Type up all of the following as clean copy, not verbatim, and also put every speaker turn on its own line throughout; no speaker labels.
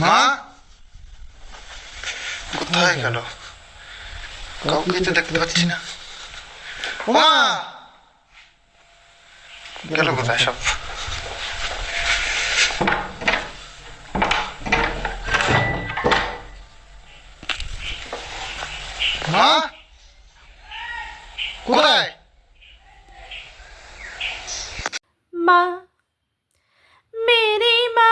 মা কোথায় গেল? কাউকে তো দেখতে পাচ্ছি না। মা গেল কোথায় সব? মা কোথায়?
माँ मेरी माँ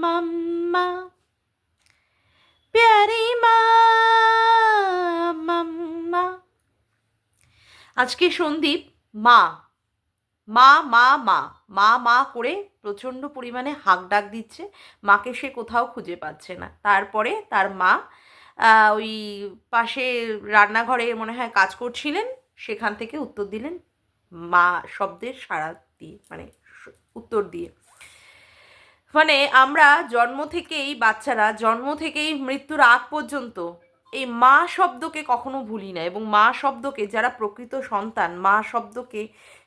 मम्मा प्यारी माँ मम्मा। আজকে সন্দীপ মা মা মা মা মা মা করে প্রচণ্ড পরিমাণে হাঁক ডাক দিচ্ছে। মাকে সে কোথাও খুঁজে পাচ্ছে না। তারপরে তার মা ওই পাশে রান্নাঘরে মনে হয় কাজ করছিলেন, সেখান থেকে উত্তর দিলেন মা শব্দের সাড়া দিয়ে, মানে উত্তর দিয়ে। মানে আমরা জন্ম থেকেই, বাচ্চারা জন্ম থেকেই মৃত্যুর আগ পর্যন্ত এই মা শব্দকে কখনো ভুলি না, এবং মা শব্দকে, যারা প্রকৃত সন্তান, মা শব্দকে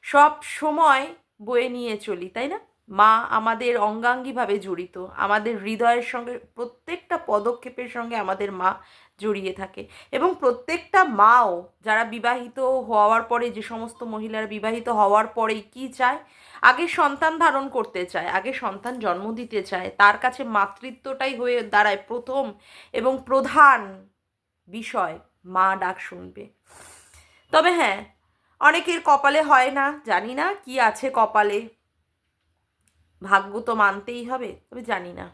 সব সময় বয়ে নিয়ে চলি, তাই না? মা আমাদের অঙ্গাঙ্গিভাবে জড়িত, আমাদের হৃদয়ের সঙ্গে, প্রত্যেকটা পদক্ষেপের সঙ্গে আমাদের মা জড়িয়ে থাকে। এবং প্রত্যেকটা মাও, যারা বিবাহিত হওয়ার পরে, যে সমস্ত মহিলারা বিবাহিত হওয়ার পরেই কী চায়, আগে সন্তান ধারণ করতে চায়, আগে সন্তান জন্ম দিতে চায়, তার কাছে মাতৃত্বটাই হয়ে দাঁড়ায় প্রথম এবং প্রধান বিষয়। মা ডাক শুনবে। তবে হ্যাঁ, অনেকের কপালে হয় না, জানি না কি আছে কপালে, ভাগ্য তো মানতেই হবে, তবে জানি না।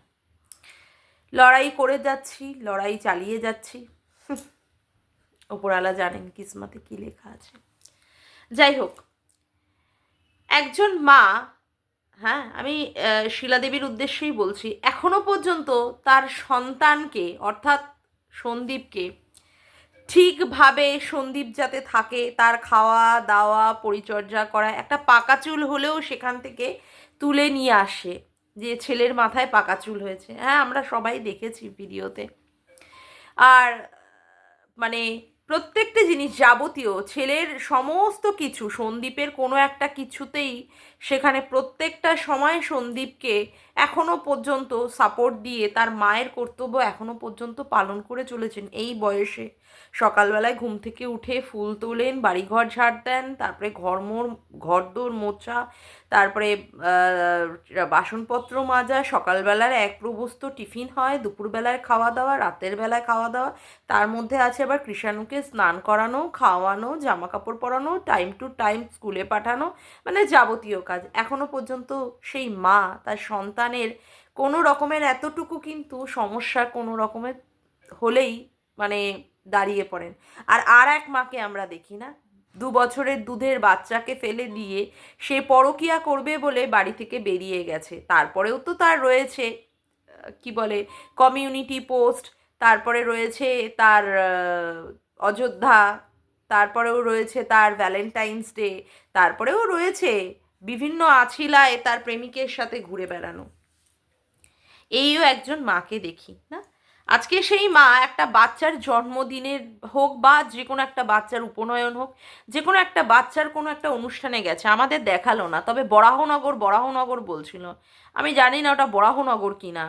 লড়াই করে যাচ্ছি, লড়াই চালিয়ে যাচ্ছি। ওপরওয়ালা জানেন কিসমতে কি লেখা আছে। যাই হোক, একজন মা, হ্যাঁ আমি শিলাদেবীর উদ্দেশ্যেই বলছি, এখনো পর্যন্ত তার সন্তানকে, অর্থাৎ সন্দীপকে, ঠিকভাবে সন্দীপ যাতে থাকে, তার খাওয়া দাওয়া পরিচর্যা করা, একটা পাকা চুল হলেও সেখান থেকে তুলে নিয়ে আসে, যে ছেলের মাথায় পাকা চুল হয়েছে। হ্যাঁ, আমরা সবাই দেখেছি ভিডিওতে। আর মানে প্রত্যেকটা জিনিস, যাবতীয় ছেলের সমস্ত কিছু, সন্দীপের কোনো একটা কিছুতেই সেখানে প্রত্যেকটা সময় সন্দীপকে এখনো পর্যন্ত সাপোর্ট দিয়ে তার মায়ের কর্তব্য এখনো পর্যন্ত পালন করে চলেছেন এই বয়সে। সকালবেলায় ঘুম থেকে উঠে ফুল তোলেন, বাড়িঘর ঝাড় দেন, তারপরে ঘরদোর মোছা, তারপরে বাসনপত্র মাজা, সকালবেলার এক প্রবস্ত টিফিন হয়, দুপুরবেলায় খাওয়া দাওয়া, রাতের বেলায় খাওয়া দাওয়া, তার মধ্যে আছে আবার কৃষাণুকে স্নান করানো, খাওয়ানো, জামা কাপড় পরানো, টাইম টু টাইম স্কুলে পাঠানো, মানে যাবতীয় কাজ। এখনো পর্যন্ত সেই মা তার সন্তানের কোনো রকমের, এতটুকু কিন্তু সমস্যা কোনো রকমের হলেই মানে দাঁড়িয়ে পড়েন। আর এক মাকে আমরা দেখি না, 2 বছরের দুধের বাচ্চাকে ফেলে দিয়ে সে পরকিয়া করবে বলে বাড়ি থেকে বেরিয়ে গেছে। তারপরেও তো তার রয়েছে কি বলে, কমিউনিটি পোস্ট, তারপরে রয়েছে তার অযোধ্যা, তারপরেও রয়েছে তার ভ্যালেন্টাইন্স ডে, তারপরেও রয়েছে বিভিন্ন আছিলায় তার প্রেমিকের সাথে ঘুরে বেড়ানো। এইও একজন মাকে দেখি না। আজকে সেই মা একটা বাচ্চার জন্মদিনের হোক, বা যে কোনো একটা বাচ্চার উপনয়ন হোক, যে কোনো একটা বাচ্চার কোনো একটা অনুষ্ঠানে গেছে, আমাদের দেখালো না, তবে বরাহনগর বরাহনগর বলছিল। আমি জানি না ওটা বরাহনগর কি না,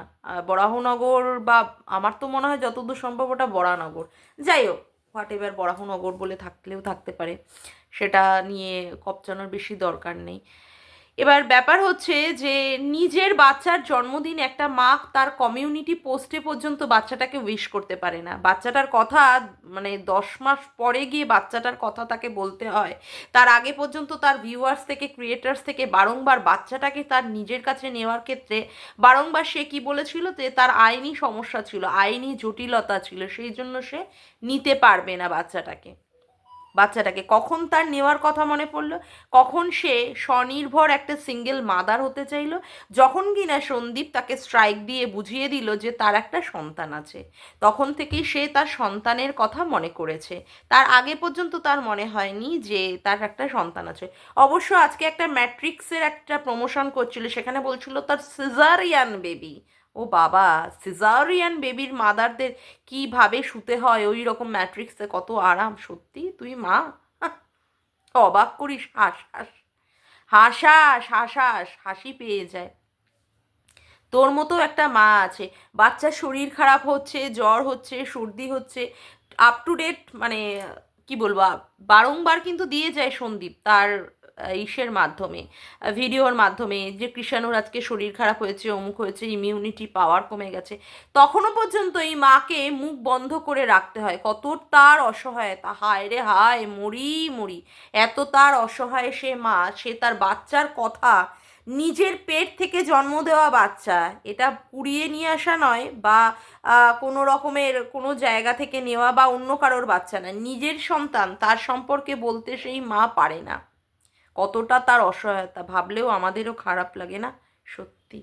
বরাহনগর, বা আমার তো মনে হয় যতদূর সম্ভব ওটা বরানগর। যাই হোক, হোয়াট এভার, বরাহনগর বলে থাকলেও থাকতে পারে, সেটা নিয়ে কপচানোর বেশি দরকার নেই। এবার ব্যাপার হচ্ছে যে নিজের বাচ্চার জন্মদিন একটা মা তার কমিউনিটি পোস্টে পর্যন্ত বাচ্চাটাকে উইশ করতে পারে না। বাচ্চাটার কথা, মানে 10 মাস পরে গিয়ে বাচ্চাটার কথা তাকে বলতে হয়। তার আগে পর্যন্ত তার ভিউয়ার্স থেকে, ক্রিয়েটার্স থেকে বারংবার বাচ্চাটাকে তার নিজের কাছে নেওয়ার ক্ষেত্রে বারংবার সে কি বলেছিল, যে তার আইনি সমস্যা ছিল, আইনি জটিলতা ছিল, সেই জন্য সে নিতে পারবে না বাচ্চাটাকে। কখন তার নেওয়ার কথা মনে পড়লো, কখন সে স্বনির্ভর একটা সিঙ্গেল মাদার হতে চাইলো, যখন কিনা সন্দীপ তাকে স্ট্রাইক দিয়ে বুঝিয়ে দিল যে তার একটা সন্তান আছে, তখন থেকেই সে তার সন্তানের কথা মনে করেছে। তার আগে পর্যন্ত তার মনে হয়নি যে তার একটা সন্তান আছে। অবশ্য আজকে একটা ম্যাট্রিক্সের একটা প্রমোশন করছিল, সেখানে বলছিল তার সিজারিয়ান বেবি। ও বাবা, সিজারিয়ান বেবির মাদারদের কিভাবে শুতে হয় ওই রকম ম্যাট্রিক্সে, কত আরাম! সত্যি তুই মা, হাহ, অবাক করিস। হাস হাস হাসাস হাসাস, হাসি পেয়ে যায়। তোর মতো একটা মা আছে, বাচ্চার শরীর খারাপ হচ্ছে, জ্বর হচ্ছে, সর্দি হচ্ছে, আপ টু ডেট মানে কি বলবো, বারংবার কিন্তু দিয়ে যায় সন্দীপ তার ইসের মাধ্যমে, ভিডিওর মাধ্যমে, যে কৃষাণুর আজকে শরীর খারাপ হয়েছে, অমুক হয়েছে, ইমিউনিটি পাওয়ার কমে গেছে। তখনও পর্যন্ত এই মাকে মুখ বন্ধ করে রাখতে হয়। কত তার অসহায়তা, হায় রে হায়, মরি মরি। এত তার অসহায় সে মা, সে তার বাচ্চার কথা, নিজের পেট থেকে জন্ম দেওয়া বাচ্চা, এটা কুড়িয়ে নিয়ে আসা নয়, বা কোনো রকমের কোনো জায়গা থেকে নেওয়া, বা অন্য কারোর বাচ্চা না, নিজের সন্তান, তার সম্পর্কে বলতে সেই মা পারে না। কতটা তার অসহায়তা ভাবলেও আমাদেরও খারাপ লাগে না? সত্যি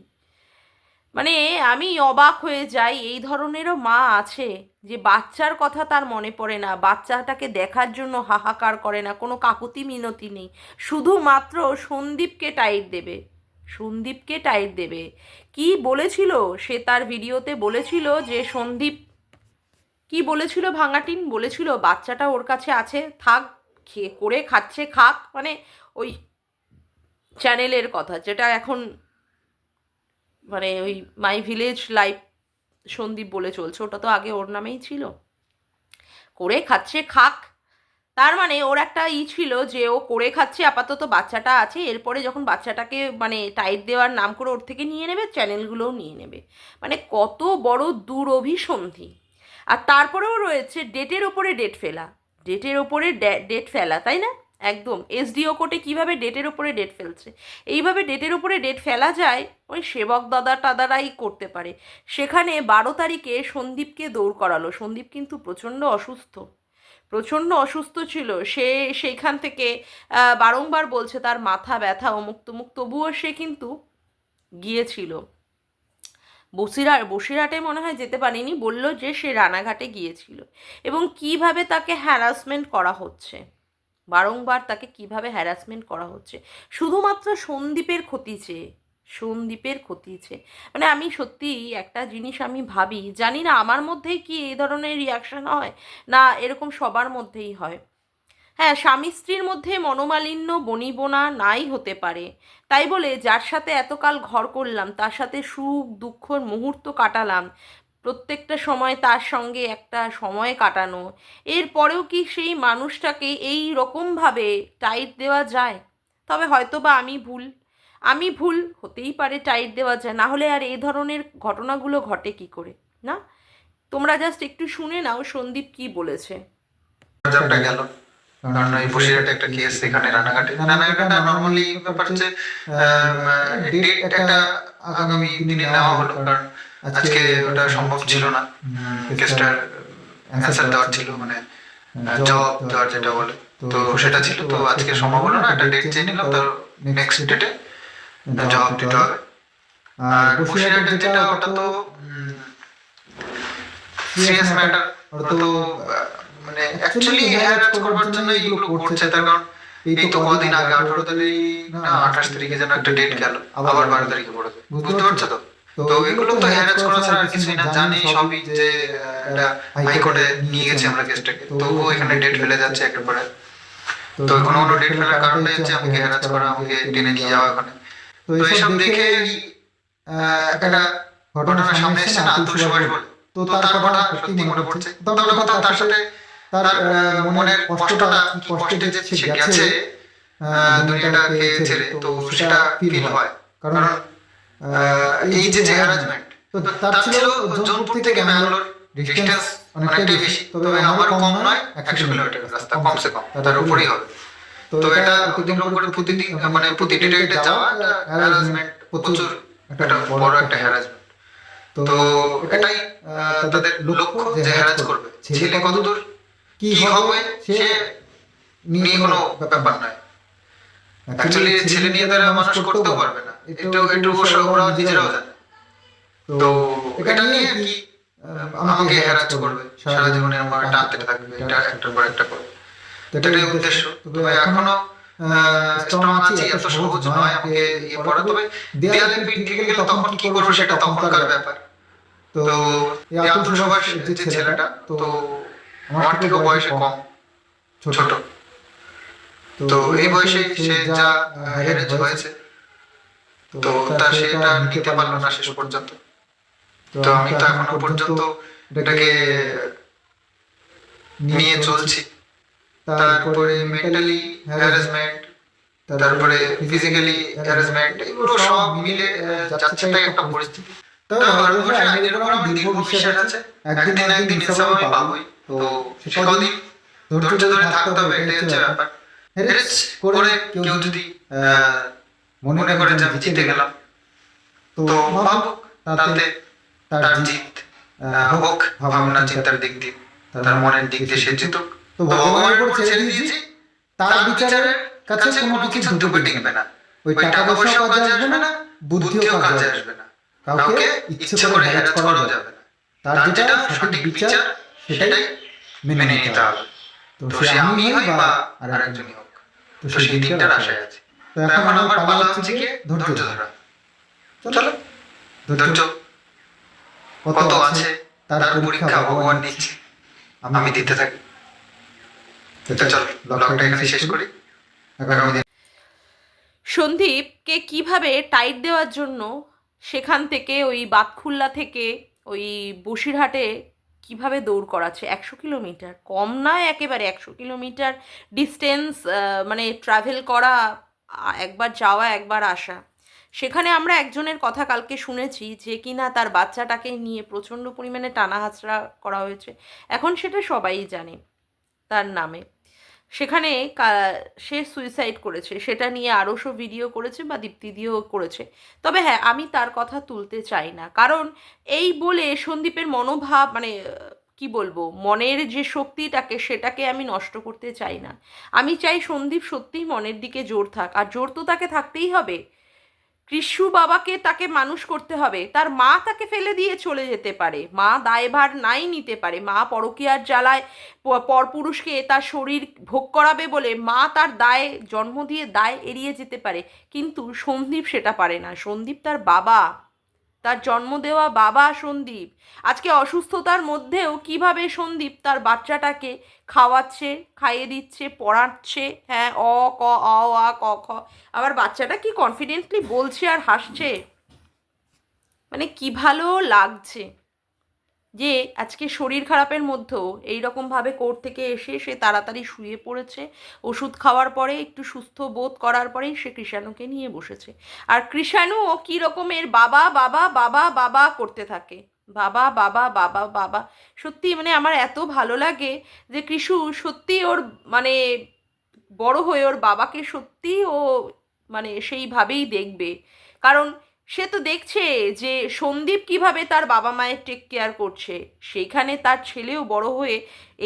মানে আমি অবাক হয়ে যাই, এই ধরনেরও মা আছে যে বাচ্চার কথা তার মনে পড়ে না, বাচ্চাটাকে দেখার জন্য হাহাকার করে না, কোনো কাকুতি মিনতি নেই, শুধুমাত্র সন্দীপকে টাইট দেবে, সন্দীপকে টাইট দেবে। কি বলেছিল সে তার ভিডিওতে? বলেছিল যে সন্দীপ কি বলেছিল, ভাঙাটিন বলেছিল বাচ্চাটা ওর কাছে আছে, থাক, খেয়ে করে খাচ্ছে খাক, মানে ওই চ্যানেলের কথা যেটা এখন মানে ওই মাই ভিলেজ লাইফ সন্দীপ বলে চলছে, ওটা তো আগে ওর নামেই ছিল, করে খাচ্ছে খাক। তার মানে ওর একটা ছিল যে ও করে খাচ্ছে, আপাতত বাচ্চাটা আছে, এরপরে যখন বাচ্চাটাকে মানে টাইট দেওয়ার নাম করে ওর থেকে নিয়ে নেবে, চ্যানেলগুলোও নিয়ে নেবে। মানে কত বড় দুরভিসন্ধি। আর তারপরেও রয়েছে ডেটের ওপরে ডেট ফেলা, ডেটের ওপরে ডেট ফেলা, তাই না? একদম এসডিও কোর্টে কীভাবে ডেটের ওপরে ডেট ফেলছে, এইভাবে ডেটের ওপরে ডেট ফেলা যায় ওই সেবক দাদা টাদারাই করতে পারে। সেখানে 12 তারিখে সন্দীপকে দৌড় করালো। সন্দীপ কিন্তু প্রচণ্ড অসুস্থ, প্রচণ্ড অসুস্থ ছিল সে, সেইখান থেকে বারংবার বলছে তার মাথা ব্যথা, অমুক তমুক, তবুও সে কিন্তু গিয়েছিল। বসিরহাটে মনে হয় যেতে পারেনি, বলল যে সে রানাঘাটে গিয়েছিল। এবং কিভাবে তাকে হ্যারাসমেন্ট করা হচ্ছে, বারংবার তাকে কিভাবে হ্যারাসমেন্ট করা হচ্ছে, শুধুমাত্র সন্দীপের ক্ষতি চেয়ে, সন্দীপের ক্ষতি চেয়ে। মানে আমি সত্যি একটা জিনিস আমি ভাবি, জানি না আমার মধ্যেই কি এই ধরনের রিয়াকশন হয়, না এরকম সবার মধ্যেই হয়। হ্যাঁ, স্বামী স্ত্রীর মধ্যে মনোমালিন্য বনিবনা নাই হতে পারে, তাই বলে যার সাথে এতকাল ঘর করলাম, তার সাথে সুখ দুঃখর মুহূর্ত কাটালাম, প্রত্যেকটা সময় তার সঙ্গে একটা সময় কাটানো, এরপরেও কি সেই মানুষটাকে এই রকমভাবে টাইট দেওয়া যায়? তবে হয়তো বা আমি ভুল হতেই পারে, টাইট দেওয়া যায়, না হলে আর এই ধরনের ঘটনাগুলো ঘটে কি করে, না? তোমরা জাস্ট একটু শুনে নাও সন্দীপ কি বলেছে।
বাজারটা গেল, কারণ এই বসিরহাটে একটা কেস, এখানে রানাঘাটে নর্মালি ব্যাপার হচ্ছে ডেট একটা আগামী দিনে নেওয়া হলো, কারণ আজকে ওটা সম্ভব ছিল না, কেসটার অ্যান্সার দেওয়ার ছিল, মানে জবাব দেওয়ার যেটা বলে, তো সেটা ছিল, তো আজকে সম্ভব হলো না, একটা ডেট চেয়ে নিলাম, তো নেক্সট ডেটে জবাব দিতে হবে। আর বসিরহাটে যেটা, ওটা তো সিরিয়াস ম্যাটার, ওটা তো মানে অ্যাকচুয়ালি হ্যারাস করবার জন্য এইগুলো করছে, তার কারণ এই তো কদিন আগে 18 তারিখ না 28 তারিখে যেন একটা ডেট গেল, আবার 12 তারিখে পড়েছে, বুঝতে পারছো তো? তো এগুলো তো হ্যারাস করা ছাড়া আর কিছুই না, জানি সবই যে এটা হাইকোর্টে নিয়ে গেছে আমরা কেসটাকে, তো ও এখানে ডেট ফেলে যাচ্ছে একেবারে। তো কোনো ডেট ফেলার কারণে হচ্ছে আমাকে হ্যারাস করা, আমাকে টেনে নিয়ে যাওয়া ওখানে। তো এইসব দেখে একটা ঘটনা সামনে এসেছে না, আতুল সুভাষ বলে, তো তার কথা সত্যি মনে পড়ছে, তবে কথা তার সাথে তার মনের কষ্টটা, কষ্টে যে সে গেছে দুনিয়াটাকে ছেড়ে, তো সেটা ফিল হয়, কারণ এই যে হ্যারাসমেন্ট, তো তার ছিল জোনপুর থেকে ব্যাঙ্গালোর ডিস্টেন্স অনেকটাই বেশি, তবে আমার কম নয়, 100 কিলোমিটার রাস্তা কমসে কম, তার উপরেই হবে। তো এটা অতিক্রম করে প্রতিদিন মানে প্রতিটি ডেটে যাওয়া হ্যারাসমেন্ট, প্রচুর একটা বড় একটা হ্যারাসমেন্ট। তো এটাই তাদের লক্ষ্য, যে হ্যারাস করবে, ছেলে কতদূর কি হবে সে নিয়ে কোনো ব্যাপার নয়। অ্যাকচুয়ালি ছেলে নিয়ে তারা মানুষ করতেও পারবে না, একটু ওরা নিজেরাও জানে। তো এটা নিয়ে কি আমাকে হ্যারাস করবে, সারা জীবনে আমার টানতে থাকবে, এটা একটার পর একটা করে, এটাই উদ্দেশ্য। তবে এখনো স্ট্রং আছি, এত সহজ নয় আমাকে ইয়ে পড়া, তবে দেয়ালে পিঠ থেকে গেলে তখন কি করবো সেটা তখনকার ব্যাপার। তো এই আতুল সুভাষ যে ছেলেটা, তো আমার থেকেও বয়সে কম, ছোট, তো এই বয়সে সে যা হ্যারেজ হয়েছে, তো তো সেটা নিতে পারলো না শেষ পর্যন্ত। তো আমি তো এখনো পর্যন্ত এটাকে নিয়ে চলছি। তারপরে মেন্টালি হ্যারাসমেন্ট, তারপরে ফিজিক্যালি হ্যারাসমেন্ট, এগুলো সব মিলে যাচ্ছে তাই একটা পরিস্থিতি। তবে ভারতবর্ষের আইনের উপর আমার দীর্ঘ বিশ্বাস আছে, একদিন না একদিন ইনসাফ আমি পাবোই। তো সে কদিন ধৈর্য ধরে থাকতে হবে, এটাই হচ্ছে ব্যাপার। হেরেস করে কেউ যদি মনে করে যে আমি জিতে গেলাম, তো ভাবুক, তাতে তার জিত হোক ভাবনা চিন্তার দিক দিয়ে, তার মনের দিক দিয়ে সে জিতুক। তো ভগবানের উপর ছেড়ে দিয়েছি, তার বিচারের কাছে কোনো কিছু দুটো টিকবে না। ওই টাকা পয়সাও কাজে আসবে না, বুদ্ধিও কাজে আসবে না, কাউকে ইচ্ছে করে হ্যারাস করাও যাবে না। তার যেটা সঠিক বিচার সেটাই মেনে নিতে হবে। তো সে আমি হই বা আরেকজনই হোক, তো সেই দিনটার আশায় আছে। তো এখন আমার পালা হচ্ছে কি ধৈর্য ধরা। চলো, ধৈর্য কত আছে তার পরীক্ষা ভগবান নিচ্ছে, আমি দিতে থাকি। তো চল ব্লগটা এখানে শেষ করি। আগামী দিন
সন্দীপকে কিভাবে টাইট দেওয়ার জন্য সেখান থেকে ওই বাতখুল্লা থেকে ওই বসিরহাটে কিভাবে দৌড় করাচ্ছে 100 কিলোমিটার, কম নয় একেবারে, 100 কিলোমিটার ডিস্টেন্স, মানে ট্রাভেল করা, একবার যাওয়া একবার আসা। সেখানে আমরা একজনের কথা কালকে শুনেছি যে কিনা তার বাচ্চাটাকে নিয়ে প্রচণ্ড পরিমাণে টানা হাঁচড়া করা হয়েছে। এখন সেটা সবাই জানে তার নামে। সেখানে সে সুইসাইড করেছে, সেটা নিয়ে আরও ভিডিও করেছে বা দীপ্তিদিও করেছে। তবে হ্যাঁ, আমি তার কথা তুলতে চাই না, কারণ এই বলে সন্দীপের মনোভাব, মানে কি বলবো, মনের যে শক্তিটাকে সেটাকে আমি নষ্ট করতে চাই না। আমি চাই সন্দীপ সত্যিই মনের দিকে জোর থাক, আর জোর তো তাকে থাকতেই হবে। কৃষ্ণু বাবাকে তাকে মানুষ করতে হবে, তার মা তাকে ফেলে দিয়ে চলে যেতে পারে, মা দায়ভার নাই নিতে পারে, মা পরকীয়ার জ্বালায় পরপুরুষকে তার শরীর ভোগ করাবে বলে মা তার দায় জন্ম দিয়ে দায় এড়িয়ে যেতে পারে, কিন্তু সন্দীপ সেটা পারে না। সন্দীপ তার বাবা, তার জন্ম দেওয়া বাবা সন্দীপ। আজকে অসুস্থতার মধ্যেও কিভাবে সন্দীপ তার বাচ্চাটাকে খাওয়াচ্ছে, খাইয়ে দিচ্ছে, পড়াচ্ছে, হ্যাঁ ক আ ক খ, আবার বাচ্চাটা কি কনফিডেন্টলি বলছে আর হাসছে, মানে কি ভালো লাগছে যে আজকে শরীর খারাপের মধ্যেও এইরকমভাবে কোর্ট থেকে এসে সে তাড়াতাড়ি শুয়ে পড়েছে। ওষুধ খাওয়ার পরে একটু সুস্থ বোধ করার পরেই সে কৃষাণুকে নিয়ে বসেছে। আর কৃষাণুও কী রকমের বাবা বাবা বাবা বাবা করতে থাকে, বাবা বাবা বাবা বাবা। সত্যি মানে আমার এত ভালো লাগে যে কৃষু সত্যি ওর মানে বড় হয়ে ওর বাবাকে সত্যি ও মানে সেইভাবেই দেখবে। কারণ সে তো দেখছে যে সন্দীপ কিভাবে তার বাবা মায়ের টেক কেয়ার করছে, সেইখানে তার ছেলেও বড় হয়ে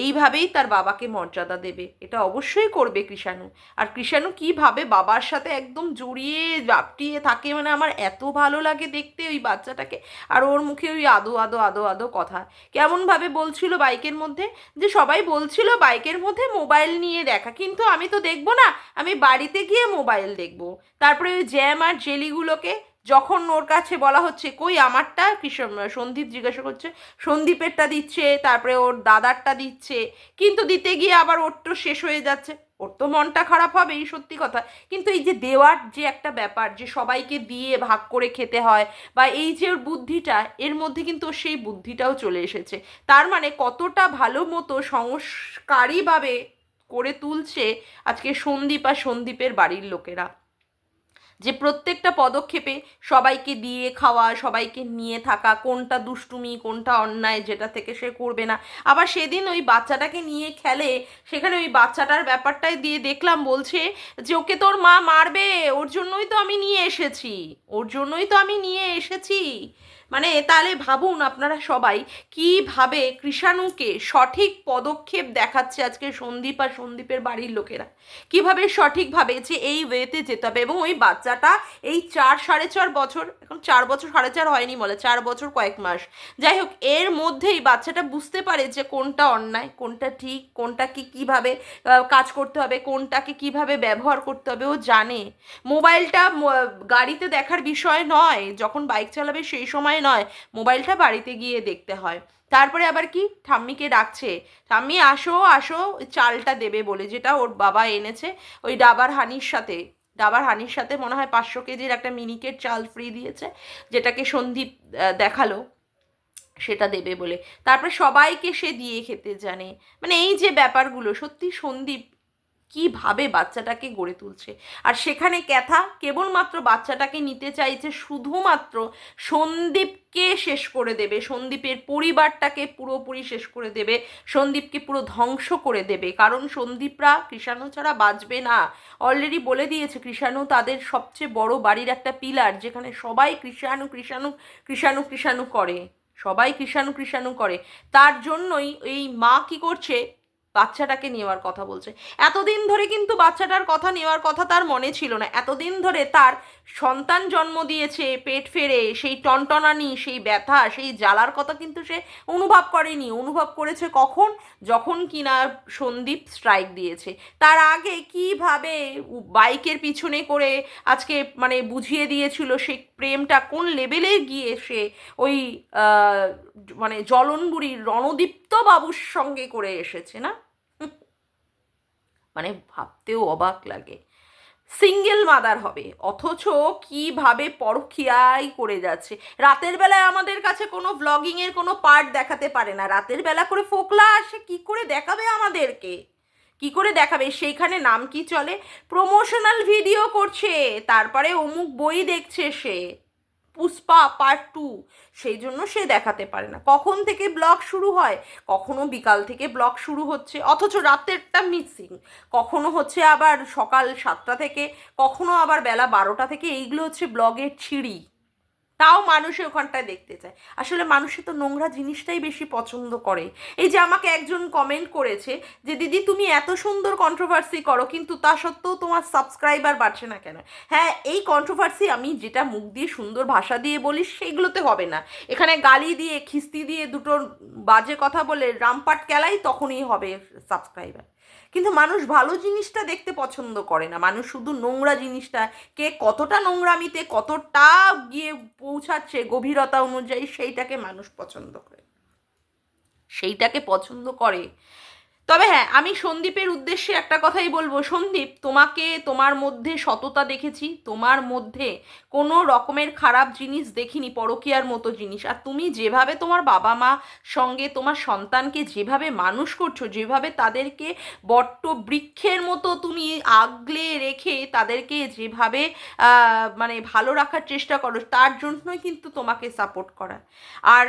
এইভাবেই তার বাবাকে মর্যাদা দেবে, এটা অবশ্যই করবে কৃষাণু। আর কৃষাণু কীভাবে বাবার সাথে একদম জড়িয়ে জাপটিয়ে থাকে, মানে আমার এত ভালো লাগে দেখতে ওই বাচ্চাটাকে। আর ওর মুখে ওই আদো আদো আদো আদো কথা কেমনভাবে বলছিল বাইকের মধ্যে, যে সবাই বলছিল বাইকের মধ্যে মোবাইল নিয়ে দেখা, কিন্তু আমি তো দেখবো না, আমি বাড়িতে গিয়ে মোবাইল দেখবো। তারপরে ওই জ্যাম আর জেলিগুলোকে যখন ওর কাছে বলা হচ্ছে কই আমারটা, সন্দীপ জিজ্ঞাসা করছে, সন্দীপেরটা দিচ্ছে, তারপরে ওর দাদারটা দিচ্ছে, কিন্তু দিতে গিয়ে আবার ওর তো শেষ হয়ে যাচ্ছে। ওর তো মনটা খারাপ হবেই, সত্যি কথা। কিন্তু এই যে দেওয়ার যে একটা ব্যাপার, যে সবাইকে দিয়ে ভাগ করে খেতে হয়, বা এই যে ওর বুদ্ধিটা, এর মধ্যে কিন্তু ওর সেই বুদ্ধিটাও চলে এসেছে। তার মানে কতটা ভালো মতো সংস্কারীভাবে করে তুলছে আজকে সন্দীপ আর সন্দীপের বাড়ির লোকেরা, যে প্রত্যেকটা পদক্ষেপে সবাইকে দিয়ে খাওয়া, সবাইকে নিয়ে থাকা, কোনটা দুষ্টুমি কোনটা অন্যায় যেটা থেকে সে করবে না। আবার সেদিন ওই বাচ্চাটাকে নিয়ে খেলে, সেখানে ওই বাচ্চাটার ব্যাপারটাই দিয়ে দেখলাম বলছে যে ওকে তোর মা মারবে, ওর জন্যই তো আমি নিয়ে এসেছি, ওর জন্যই তো আমি নিয়ে এসেছি। মানে তাহলে ভাবুন আপনারা সবাই কিভাবে কৃষাণুকে সঠিক পদক্ষেপ দেখাচ্ছে আজকে সন্দীপ আর সন্দীপের বাড়ির লোকেরা, কিভাবে সঠিকভাবে যে এই ওয়েতে যেতে হবে। এবং ওই বাচ্চাটা এই 4-4.5 বছর, এখন 4 বছর 4.5 হয়নি বলে, 4 বছর কয়েক মাস, যাই হোক, এর মধ্যেই বাচ্চাটা বুঝতে পারে যে কোনটা অন্যায় কোনটা ঠিক, কোনটাকে কিভাবে কাজ করতে হবে, কোনটাকে কিভাবে ব্যবহার করতে হবে ও জানে। মোবাইলটা গাড়িতে দেখার বিষয় নয়, যখন বাইক চালাবে সেই সময় নয়, মোবাইলটা বাড়িতে গিয়ে দেখতে হয়। তারপরে আবার কি ঠাম্মিকে ডাকছে, ঠাম্মি আসো আসো, চালটা দেবে বলে, যেটা ওর বাবা এনেছে ওই ডাবার হানির সাথে, ডাবার হানির সাথে মনে হয় 500 কেজির একটা মিনিকেট চাল ফ্রি দিয়েছে, যেটাকে সন্দীপ দেখালো সেটা দেবে বলে। তারপরে সবাইকে সে দিয়ে খেতে জানে। মানে এই যে ব্যাপারগুলো, সত্যি সন্দীপ কিভাবে বাচ্চাটাকে গড়ে তুলছে। আর সেখানে ক্যাথা কেবলমাত্র বাচ্চাটাকে নিতে চাইছে শুধুমাত্র সন্দীপকে শেষ করে দেবে, সন্দীপের পরিবারটাকে পুরোপুরি শেষ করে দেবে, সন্দীপকে পুরো ধ্বংস করে দেবে। কারণ সন্দীপরা কৃষাণু ছাড়া বাঁচবে না। অলরেডি বলে দিয়েছে কৃষাণু তাদের সবচেয়ে বড় বাড়ির একটা পিলার, যেখানে সবাই কৃষাণু কৃষাণু কৃষাণু কৃষাণু করে, সবাই কৃষাণু কৃষাণু করে। তার জন্যই এই মা কি করছে, বাচ্চাটাকে নেওয়ার কথা বলছে। এতদিন ধরে কিন্তু বাচ্চাটার কথা নেওয়ার কথা তার মনে ছিল না। এতদিন ধরে তার সন্তান জন্ম দিয়েছে পেট ফেরে, সেই টনটনানি, সেই ব্যথা, সেই জ্বালার কথা কিন্তু সে অনুভব করেনি। অনুভব করেছে কখন, যখন কিনা সন্দীপ স্ট্রাইক দিয়েছে। তার আগে কিভাবে বাইকের পিছনে করে আজকে মানে বুঝিয়ে দিয়েছিল সেই প্রেমটা কোন লেভেলে গিয়ে সে ওই মানে জলনবুড়ির রণদীপ্ত বাবুর সঙ্গে করে এসেছে না। মানে ভাবতেও অবাক লাগে। সিঙ্গেল মাদার হবে, অথচ কিভাবে পরকীয়াই করে যাচ্ছে। রাতের বেলায় আমাদের কাছে কোনো ব্লগিংয়ের কোনো পার্ট দেখাতে পারে না, রাতের বেলা করে ফোকলা আসে, কি করে দেখাবে আমাদেরকে, কি করে দেখাবে? সেইখানে নাম কি চলে, প্রমোশনাল ভিডিও করছে, তারপরে অমুক বই দেখছে সে, পুষ্পা পার্ট 2, সেই জন্য সে দেখাতে পারে না। কখন থেকে ব্লগ শুরু হয়, কখনো বিকাল থেকে ব্লগ শুরু হচ্ছে, অথচ রাতেরটা মিসিং, কখনো হচ্ছে আবার সকাল 7টা থেকে, কখনো আবার বেলা 12টা থেকে। এইগুলো হচ্ছে ব্লগের ছিঁড়ি, তাও মানুষে ওখানটায় দেখতে চায়। আসলে মানুষে তো নোংরা জিনিসটাই বেশি পছন্দ করে। এই যে আমাকে একজন কমেন্ট করেছে যে দিদি তুমি এত সুন্দর কন্ট্রোভার্সি করো, কিন্তু তা সত্ত্বেও তোমার সাবস্ক্রাইবার বাড়ছে না কেন? হ্যাঁ, এই কন্ট্রোভার্সি আমি যেটা মুখ দিয়ে সুন্দর ভাষা দিয়ে বলি সেইগুলোতে হবে না। এখানে গালি দিয়ে খিস্তি দিয়ে দুটো বাজে কথা বলে রামপাট কেলাই, তখনই হবে সাবস্ক্রাইবার। কিন্তু মানুষ ভালো জিনিসটা দেখতে পছন্দ করে না, মানুষ শুধু নোংরা জিনিসটা, কে কতটা নোংরামিতে কতটা গিয়ে পৌঁছাচ্ছে গভীরতা অনুযায়ী, সেইটাকে মানুষ পছন্দ করে, সেইটাকে পছন্দ করে। তবে হ্যাঁ, আমি সন্দীপের উদ্দেশ্যে একটা কথাই বলবো, সন্দীপ তোমাকে, তোমার মধ্যে সততা দেখেছি, তোমার মধ্যে কোনো রকমের খারাপ জিনিস দেখিনি, পরকীয়ার মতো জিনিস। আর তুমি যেভাবে তোমার বাবা মা সঙ্গে তোমার সন্তানকে যেভাবে মানুষ করছো, যেভাবে তাদেরকে বট্ট বৃক্ষের মতো তুমি আগলে রেখে তাদেরকে যেভাবে মানে ভালো রাখার চেষ্টা করো, তার জন্যই কিন্তু তোমাকে সাপোর্ট করা। আর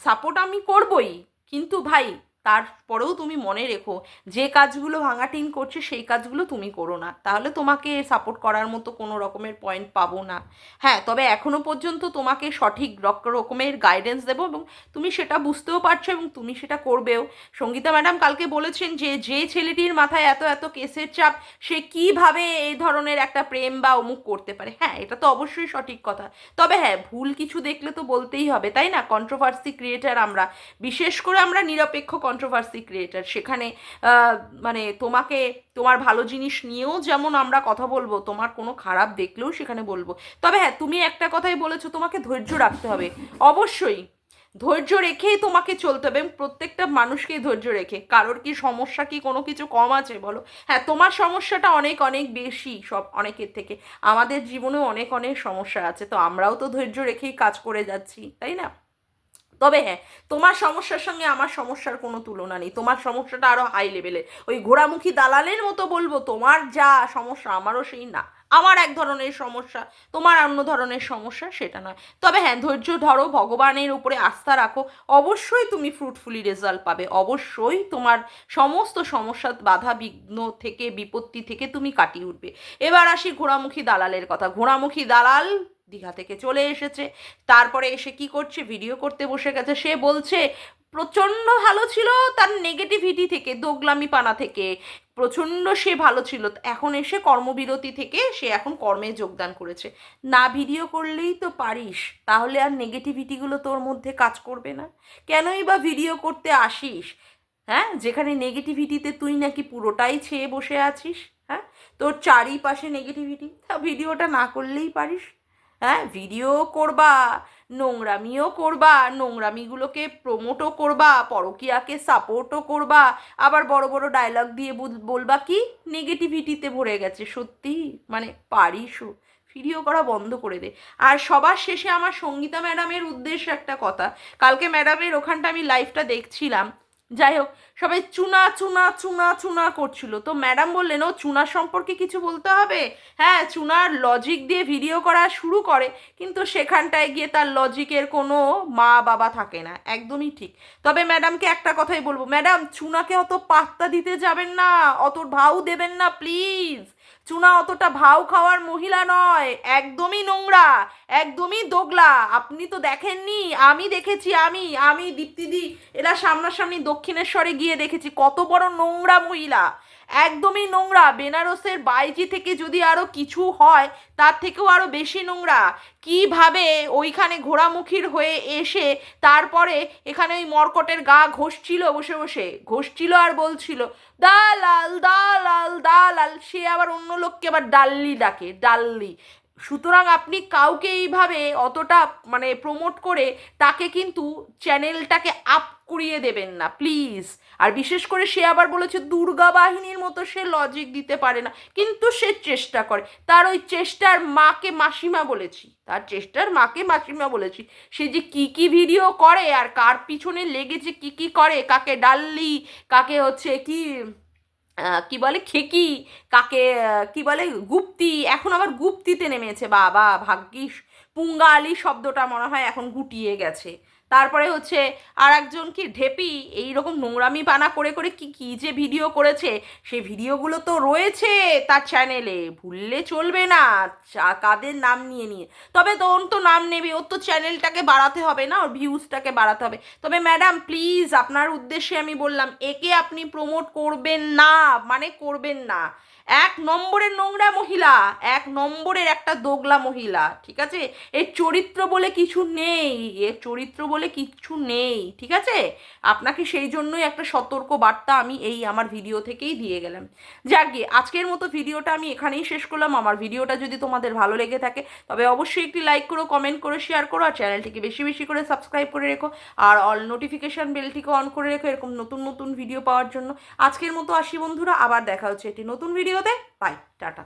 সাপোর্ট আমি করবই, কিন্তু ভাই তারপরেও তুমি মনে রেখো, যে কাজগুলো ভাঙাটিং করছে সেই কাজগুলো তুমি করো না, তাহলে তোমাকে সাপোর্ট করার মতো কোনো রকমের পয়েন্ট পাবো না। হ্যাঁ, তবে এখনো পর্যন্ত তোমাকে সঠিক রকমের গাইডেন্স দেবো, এবং তুমি সেটা বুঝতেও পারছো এবং তুমি সেটা করবেও। সঙ্গীতা ম্যাডাম কালকে বলেছেন যে যে ছেলেটির মাথায় এত এত কেসের চাপ, সে কিভাবে এই ধরনের একটা প্রেম বা অমুক করতে পারে। হ্যাঁ, এটা তো অবশ্যই সঠিক কথা। তবে হ্যাঁ, ভুল কিছু দেখলে তো বলতেই হবে, তাই না? কন্ট্রোভার্সি ক্রিয়েটার আমরা, বিশেষ করে আমরা নিরপেক্ষ কন্ট্রোভার্সি ক্রিয়েটার, সেখানে মানে তোমাকে তোমার ভালো জিনিস নিয়েও যেমন আমরা কথা বলবো, তোমার কোনো খারাপ দেখলেও সেখানে বলবো। তবে হ্যাঁ, তুমি একটা কথাই বলেছো, তোমাকে ধৈর্য রাখতে হবে। অবশ্যই ধৈর্য রেখেই তোমাকে চলতে হবে, এবং প্রত্যেকটা মানুষকেই ধৈর্য রেখে। কারোর কি সমস্যা, কি কোনো কিছু কম আছে বলো? হ্যাঁ, তোমার সমস্যাটা অনেক অনেক বেশি সব অনেকের থেকে। আমাদের জীবনেও অনেক অনেক সমস্যা আছে, তো আমরাও তো ধৈর্য রেখেই কাজ করে যাচ্ছি, তাই না? তবে হ্যাঁ, তোমার সমস্যার সঙ্গে আমার সমস্যার কোনো তুলনা নেই, তোমার সমস্যাটা আরও হাই লেভেলের। ওই ঘোড়ামুখী দালালের মতো বলবো তোমার যা সমস্যা আমারও সেই না, আমার এক ধরনের সমস্যা, তোমার অন্য ধরনের সমস্যা, সেটা নয়। তবে হ্যাঁ, ধৈর্য ধরো, ভগবানের উপরে আস্থা রাখো, অবশ্যই তুমি ফ্রুটফুলি রেজাল্ট পাবে, অবশ্যই তোমার সমস্ত সমস্যা বাধা বিঘ্ন থেকে বিপত্তি থেকে তুমি কাটিয়ে উঠবে। এবার আসি ঘোড়ামুখী দালালের কথা। ঘোড়ামুখী দালাল দীঘা থেকে চলে এসেছে, তারপরে এসে কি করছে, ভিডিও করতে বসে গেছে। সে বলছে প্রচণ্ড ভালো ছিল, তার নেগেটিভিটি থেকে, দোগলামি পানা থেকে প্রচণ্ড সে ভালো ছিল, এখন এসে কর্মবিরতি থেকে সে এখন কর্মে যোগদান করেছে। না ভিডিও করলেই তো পারিস, তাহলে আর নেগেটিভিটিগুলো তোর মধ্যে কাজ করবে না? কেনই বা ভিডিও করতে আসিস? হ্যাঁ, যেখানে নেগেটিভিটিতে তুই নাকি পুরোটাই ছেয়ে বসে আছিস। হ্যাঁ, তোর চারিপাশে নেগেটিভিটি, তা ভিডিওটা না করলেই পারিস। হ্যাঁ, ভিডিও করবা, নোংরামিও করবা, নোংরামিগুলোকে প্রমোটও করবা, পরকীয়াকে সাপোর্টও করবা, আবার বড় বড় ডায়লগ দিয়ে বলবা কি নেগেটিভিটিতে ভরে গেছে। সত্যি মানে পারিস ভিডিও করা বন্ধ করে দে। আর সবার শেষে আমার সঙ্গীতা ম্যাডামের উদ্দেশ্যে একটা কথা, কালকে ম্যাডামের ওখানটা আমি লাইভটা দেখছিলাম, যাই হোক সবাই চুনা চুনা চুনা চুনা করছিল, তো ম্যাডাম বললেন ও চুনা সম্পর্কে কিছু বলতে হবে, হ্যাঁ চুনার লজিক দিয়ে ভিডিও করা শুরু করে, কিন্তু সেখানটায় গিয়ে তার লজিকের কোনো মা বাবা থাকে না, একদমই ঠিক। তবে ম্যাডামকে একটা কথাই বলবো, ম্যাডাম চুনাকে অত পাত্তা দিতে যাবেন না, অত ভাও দেবেন না প্লিজ। চুনা অতটা ভাও খাওয়ার মহিলা নয়, একদমই নোংরা, একদমই দোগলা। আপনি তো দেখেননি, আমি দেখেছি, আমি দীপ্তিদি এরা সামনাসামনি দক্ষিণেশ্বরে গিয়ে দেখেছি কত বড় নোংরা মহিলা, একদমই নোংরা। বেনারসের বাইজি থেকে যদি আরো কিছু হয় তার থেকেও আরো বেশি নোংরা। কিভাবে ওইখানে ঘোড়ামুখীর হয়ে এসে তারপরে এখানে ওই মর্কটের গা ঘষছিল, বসে বসে ঘষছিল আর বলছিল দালাল দালাল দালাল, সে আবার অন্য লোককে আবার ডাল্লি ডাকে, ডাল্লি। সুতরাং আপনি কাউকে এইভাবে অতটা মানে প্রমোট করে তাকে কিন্তু চ্যানেলটাকে আপ করিয়ে দেবেন না প্লিজ। আর বিশেষ করে সে আবার বলেছে দুর্গা বাহিনীর মতো সে লজিক দিতে পারে না, কিন্তু সে চেষ্টা করে। তার ওই চেষ্টার মাকে মাসিমা বলেছি, তার চেষ্টার মাকে মাসিমা বলেছি। সে যে কি কি ভিডিও করে আর কার পিছনে লেগেছে কি কি করে, কাকে ডাল্লি, কাকে হচ্ছে কি কি বলে খেকি, কাকে কি বলে গুপ্তি, এখন আবার গুপ্তিতে নেমেছে, বাবা ভাগ্যিস পুঙ্গালি শব্দটা মনে হয় এখন গুটিয়ে গেছে। তারপরে হচ্ছে আর একজন কি ঢেপি, এইরকম নোংরামি বানা করে করে কি কি যে ভিডিও করেছে, সেই ভিডিওগুলো তো রয়েছে তার চ্যানেলে, ভুললে চলবে না। কাদের নাম নিয়ে নিয়ে, তবে তো ওর তো নাম নেবে, ওর তো চ্যানেলটাকে বাড়াতে হবে না, ওর ভিউজটাকে বাড়াতে হবে। তবে ম্যাডাম প্লিজ আপনার উদ্দেশ্যে আমি বললাম, একে আপনি প্রমোট করবেন না, মানে করবেন না। এক নম্বরের নোংরা মহিলা, এক নম্বরের একটা দোগলা মহিলা, ঠিক আছে? এর চরিত্র বলে কিছু নেই, এর চরিত্র বলে কিছু নেই, ঠিক আছে? আপনাকে সেই জন্যই একটা সতর্ক বার্তা আমি এই আমার ভিডিও থেকেই দিয়ে গেলাম। যাক গিয়ে আজকের মতো ভিডিওটা আমি এখানেই শেষ করলাম। আমার ভিডিওটা যদি তোমাদের ভালো লেগে থাকে তবে অবশ্যই একটি লাইক করো, কমেন্ট করো, শেয়ার করো, আর চ্যানেলটিকে বেশি বেশি করে সাবস্ক্রাইব করে রেখো, আর অল নোটিফিকেশান বেলটিকে অন করে রেখো এরকম নতুন নতুন ভিডিও পাওয়ার জন্য। আজকের মতো আসি বন্ধুরা, আবার দেখা হচ্ছে একটি নতুন ভিডিওতে। Bye, tata.